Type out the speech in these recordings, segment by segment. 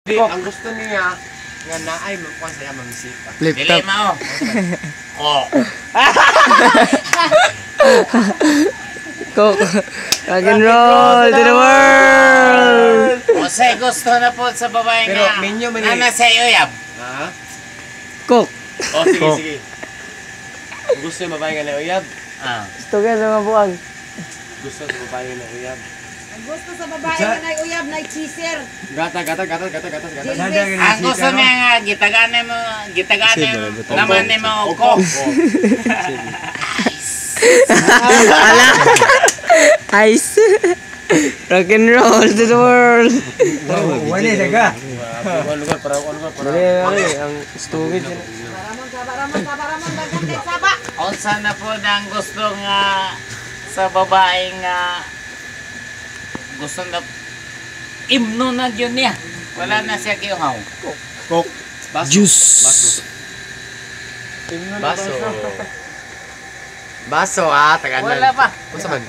Di, ang gusto niya nga naay mo kung saya mamisita. Flip Dili top. mao. Oh. Coke. Rock and roll to the world. Jose gusto na po sa babae Pero nga. minyo man Nana sa iyo yab. Ha? Coke. Oh, sige, Coke. sige. Kung gusto yung babae nga na uyab. Ah. Gusto ka sa mga buwag. Gusto sa babae nga na uyab. Ang gusto sa babae nga na uyab na cheeser. Gata. Ang gusto niya nga gitagane mo naman ni mo ko. Ala. Ice. Rock and roll to the world. Wala daga. Para. Ang stupid. Baramon, daghan kay saba. Unsa na po ang gusto nga sa babae nga gusto na imno na yun niya. Wala na siya kiuhaw. Coke. Baso. Juice. Baso, taganan. Wala pa. Basta man.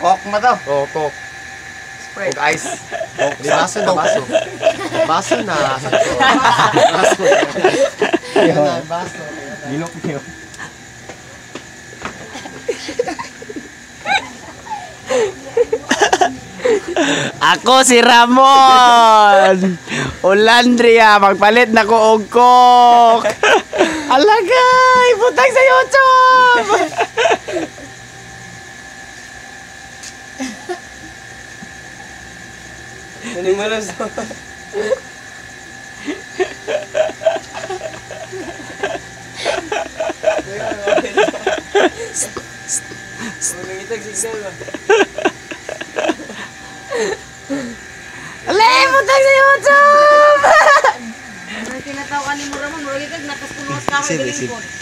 Coke mo to. Oh, Coke. Coke ice. Coke. Di baso na, baso. Baso na. Baso. Baso. Gilok niyo. Ako si Ramon. Olandria, magpalit na ko og Coke. Alagay, butang sa YouTube. Ano malas? Alay, butang sa YouTube. Ang tinatawag ni mo Ramon, murag ikag nakas punuwas ka kay